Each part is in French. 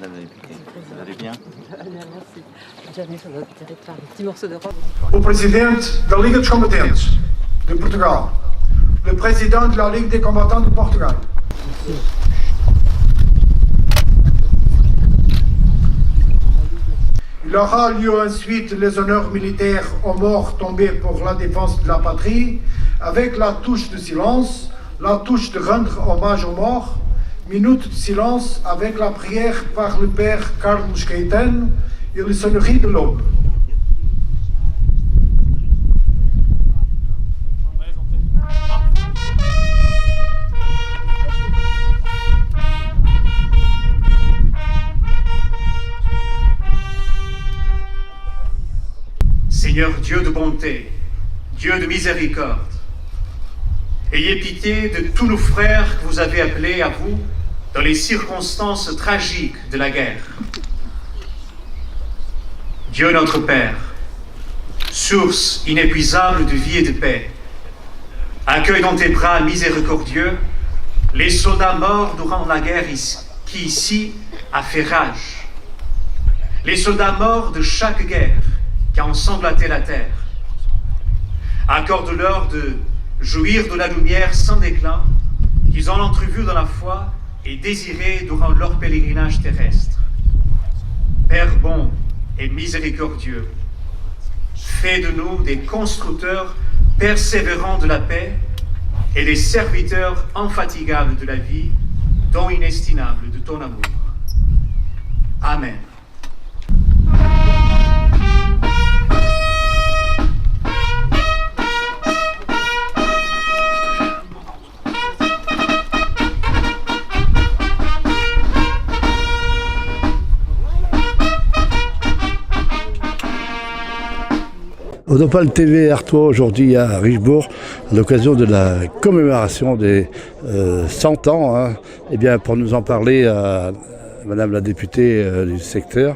madame la députée. Vous allez bien? Merci. Jamais sur notre territoire, un petit morceau d'Europe. O presidente da Liga dos Combatentes de Portugal, le président de la Ligue des combattants de Portugal. Il aura lieu ensuite les honneurs militaires aux morts tombés pour la défense de la patrie, avec la touche de silence, la touche de rendre hommage aux morts, minute de silence avec la prière par le père Carlos Caetano et les sonneries de l'aube. Seigneur Dieu de bonté, Dieu de miséricorde, ayez pitié de tous nos frères que vous avez appelés à vous dans les circonstances tragiques de la guerre. Dieu notre Père, source inépuisable de vie et de paix, accueille dans tes bras miséricordieux les soldats morts durant la guerre qui ici a fait rage, les soldats morts de chaque guerre qui a ensanglanté la terre. Accorde-leur de jouir de la lumière sans déclin qu'ils ont entrevue dans la foi et désirée durant leur pèlerinage terrestre. Père bon et miséricordieux, fais de nous des constructeurs persévérants de la paix et des serviteurs infatigables de la vie, don inestimable de ton amour. Amen. Au Nopal TV Artois aujourd'hui à Richebourg, à l'occasion de la commémoration des 100 ans, eh bien, pour nous en parler à Madame la députée du secteur,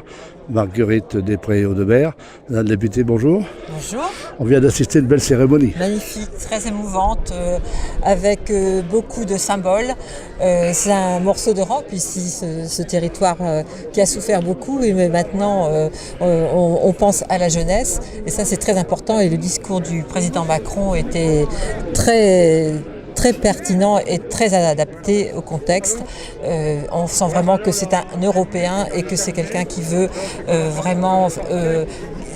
Marguerite Després-Audebert. Madame la députée, bonjour. Bonjour. On vient d'assister à une belle cérémonie. Magnifique, très émouvante, avec beaucoup de symboles. C'est un morceau d'Europe ici, ce territoire qui a souffert beaucoup, mais maintenant on pense à la jeunesse. Et ça c'est très important, et le discours du président Macron était très pertinent et très adapté au contexte. On sent vraiment que c'est un Européen et que c'est quelqu'un qui veut vraiment,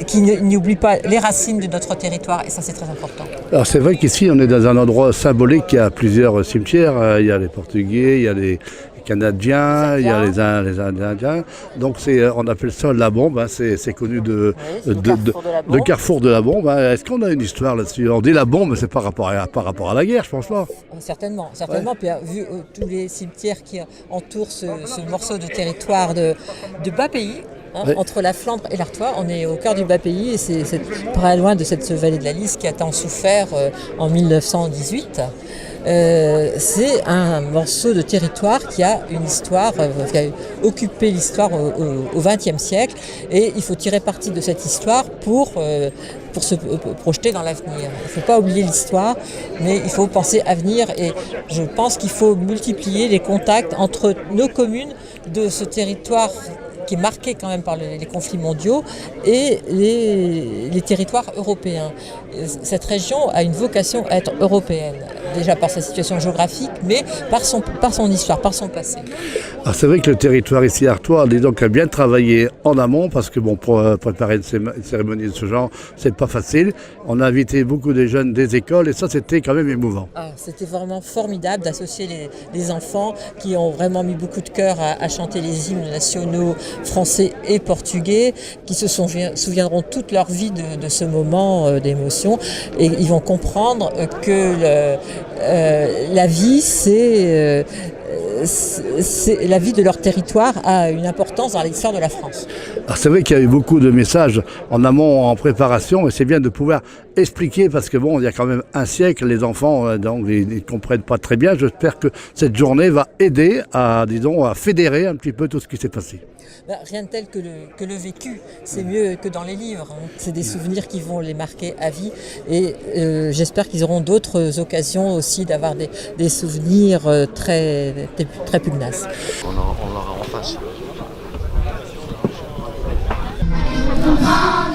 qui n'oublie pas les racines de notre territoire, et ça c'est très important. Alors c'est vrai qu'ici on est dans un endroit symbolique, il y a plusieurs cimetières, il y a les Portugais, il y a les Canadiens, il y a les Indiens. Donc on appelle ça la bombe, c'est connu de carrefour de la bombe. Est-ce qu'on a une histoire là-dessus? On dit la bombe, mais c'est par rapport à la guerre, je pense pas. Certainement. Ouais. Puis vu tous les cimetières qui entourent ce morceau de territoire de bas pays, ouais. Entre la Flandre et l'Artois, on est au cœur du bas pays, et c'est pas loin de cette vallée de la Lys qui a tant souffert en 1918. C'est un morceau de territoire qui a une histoire, qui a occupé l'histoire au XXe siècle, et il faut tirer parti de cette histoire pour se projeter dans l'avenir. Il ne faut pas oublier l'histoire, mais il faut penser à venir, et je pense qu'il faut multiplier les contacts entre nos communes de ce territoire qui est marqué quand même par les conflits mondiaux, et les territoires européens. Cette région a une vocation à être européenne, déjà par sa situation géographique, mais par son histoire, par son passé. Alors c'est vrai que le territoire ici à Artois, donc, a bien travaillé en amont, parce que pour préparer une cérémonie de ce genre, c'est pas facile. On a invité beaucoup de jeunes des écoles, et ça c'était quand même émouvant. C'était vraiment formidable d'associer les enfants qui ont vraiment mis beaucoup de cœur à chanter les hymnes nationaux français et portugais, qui se souviendront toute leur vie de ce moment d'émotion, et ils vont comprendre que la vie, c'est la vie de leur territoire a une importance dans l'histoire de la France. Alors c'est vrai qu'il y a eu beaucoup de messages en amont, en préparation, et c'est bien de pouvoir expliquer, parce que il y a quand même un siècle, les enfants ils ne comprennent pas très bien. J'espère que cette journée va aider à fédérer un petit peu tout ce qui s'est passé. Rien de tel que le vécu, c'est mieux que dans les livres. C'est des souvenirs qui vont les marquer à vie, et j'espère qu'ils auront d'autres occasions aussi d'avoir des souvenirs très pugnaces. On l'aura en face. Ah